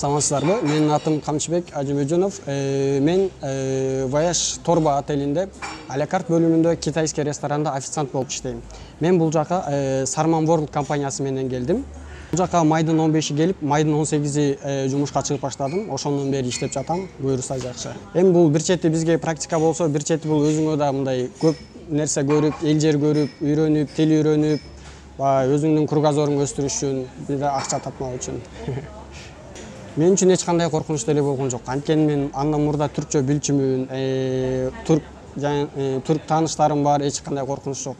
Саламатсыздарбы? Менин атым Камчыбек Ажыбөжөнов. Мен Voyage Torba отелинде Алякарт бөлүмүндө китайский ресторанда официант болуп иштейм. Мен бул жака Sarman World компаниясы менен келдим. Бул жака майдын 15-и келип, майдын 18-и жумушка чыгып баштадым. Ошондон бери иштеп жатам. Буюрса жакшы. Эми бул бир чети бизге практика болсо, бир чети бул өзүңө да мындай көп нерсе көрүп, эл жер көрүп, үйрөнүп, тил үйрөнүп, өзүңдүн кругозоруңду өстүрүш үчүн, бир да акча тапмак үчүн. Мен үчүн эч кандай коркунуч деле болгон жок. Анткени мен андан мурда түркчө билчүмүн, түрк тааныштарым бар, эч кандай коркунуч жок.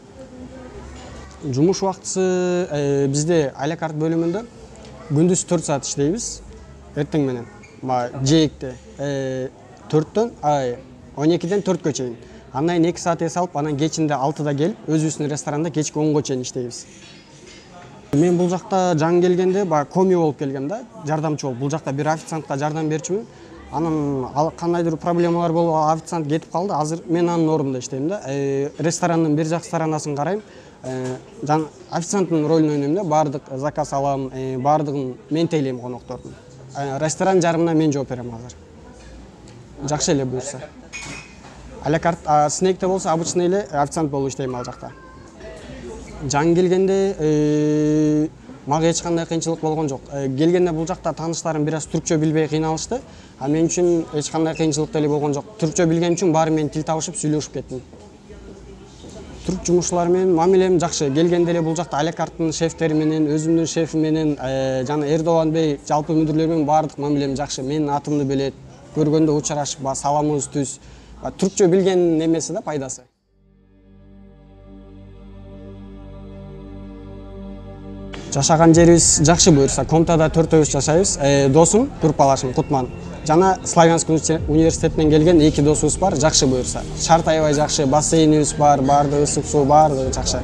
Жумуш убактысы бизде Алякарт бөлүмүндө күндүз 4 саат иштейбиз, эртең менен. Жээкте 4төн 12ден 4кө чейин. Андан кийин 2 саат эс алып, анан кечинде 6да келип, өзүбүздүн ресторанда кечки 10го чейин иштейбиз. Мен бул жакта жаңы келгенде коми болуп келгем да, жардамчы болуп. Бул жакта бир официантка жардам берчүмүн. Анан кандайдыр проблемалар болуп, официант кетип калды. Азыр мен анын ордунда иштейм да. Ресторандын бир жак сторонасын карайм. Официанттын ролун ойнойм да, баардык заказ алам, баардыгын мен тейлейм коноктордун. Ресторан жарымына мен жооп берем азыр. Жакшы эле буюрса. Алякарт снекте болсо обычный эле официант болуп иштейм ал жакта. Жаңы келгенде мага эч кандай кыйынчылык болгон жок. Келгенде бул жакта тааныштарым бир аз түркчө билбей кыйналышты. Мен үчүн эч кандай кыйынчылык деле болгон жок. Түркчө билген үчүн баары менен тил табышып сүйлөшүп кеттим. Түрк жумушчулар менен мамилем жакшы. Келгенде эле бул жакта Алякарттын шефтери менен, өзүмдүн шефим менен, жана Эрдоган бей, жалпы мүдүрлөр менен баардык мамилем жакшы. Менин атымды билет, көргөндө учурашып, саламыбыз түз. Түркчө билген немеси да пайдасы. Жашаган жерибиз жакшы буюрса, Комтада 4-өбүз жашайбыз. Досум, группалашым Кутман. Жана Славянск университетинен келген 2 досубуз бар, жакшы буюрса. Шарт аябай жакшы, бассейнибиз бар, баардыгы ысык суу, баардыгы жакшы.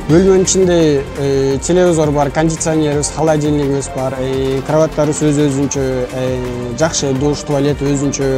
Бөлмөнүн ичинде телевизор бар, кондиционерибиз, холодильнигибиз бар, кроваттарыбыз өзүнчө, жакшы душ, туалет өзүнчө.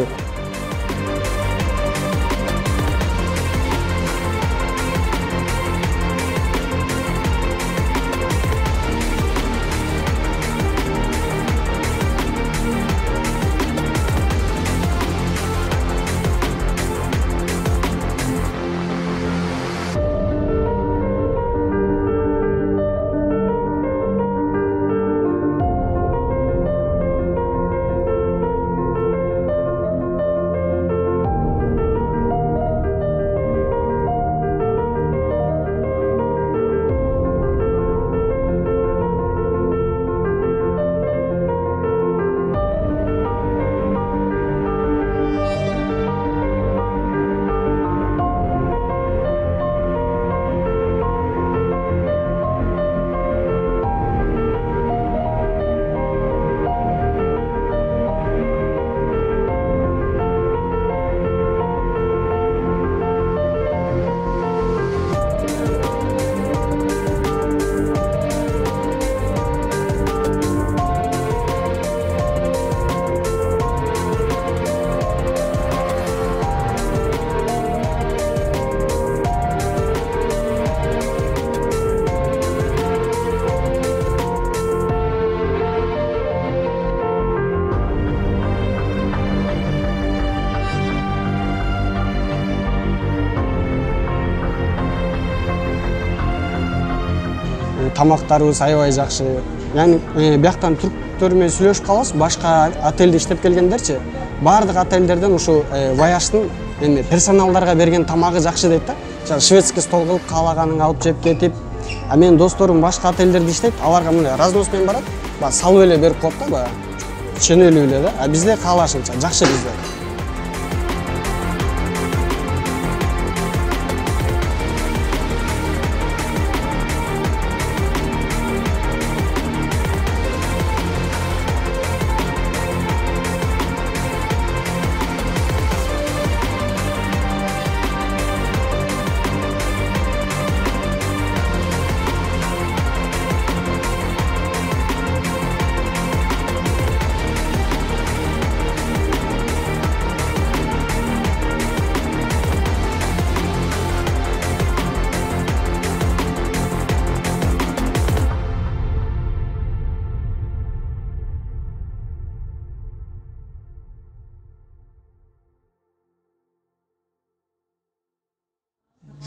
Тамактарыбыз аябай жакшы. Яны бияктан түрктөр менен сүйлөшүп калабыз, башка отельде иштеп келгендерчи, баардык отельдерден ушу Вояждын персоналдарга берген тамагы жакшы дейт да. Шведский стол кылып каалаганын алып жеп кетип, а менин досторум башка отельдерде иштейт, аларга мындай разнос менен барат, салып эле берип коет да, ченелүү эле да. А бизде каалашынча жакшы бизде.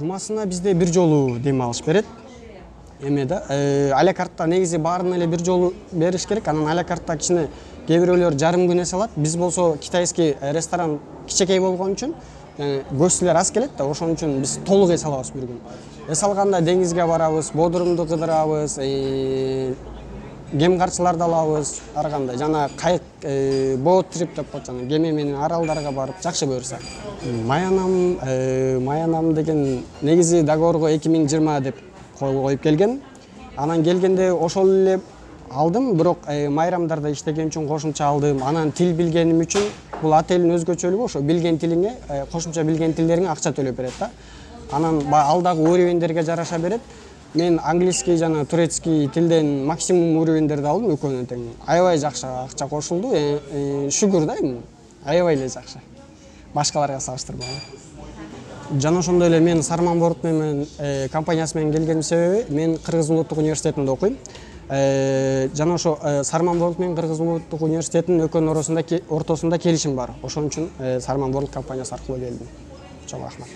Жумасына бизде бир жолу дем алыш берет. Эме да, алякартта негизи баарын эле бир жолу бериш керек. Анан алякартта кичине кээ бирөөлөр жарым күн эс алат. Биз болсо китайский ресторан кичекей болгон үчүн, көчтүлөр аз келет да, ошон үчүн биз толук эс алабыз бир күн. Эс алганда деңизге барабыз, бодрумду кыдырабыз, кем карчыларды алабыз, ар кандай жана кайык, боот трип деп коет, жана кеме менен аралдарга барып жакшы буюрса. Маянам деген негизи договорго 2020 деп коюп келген. Анан келгенде ошол эле алдым, бирок майрамдарда иштеген үчүн кошумча алдым. Анан тил билгеним үчүн бул отелдин өзгөчөлүгү ошо билген тилиңе, кошумча билген тилдериңе акча төлөп берет да. Анан алдагы уровендерге жараша берет. Мен английский жана турецкий тилден максимум уровендерди алдым, экөөнүн тең. Аябай жакшы акча кошулду, шүгүр да, аябай эле жакшы. Башкаларга салыштырмаганда. Жана ошондой эле мен Сарман Board менен компаниясы менен келгеним себеби, мен Кыргыз улуттук университетинде окуйм. Жана ошо Сарман Board менен Кыргыз улуттук университетинин экөөнүн ортосунда келишим бар. Ошон үчүн Сарман Board компаниясы аркылуу келдим. Чоң рахмат.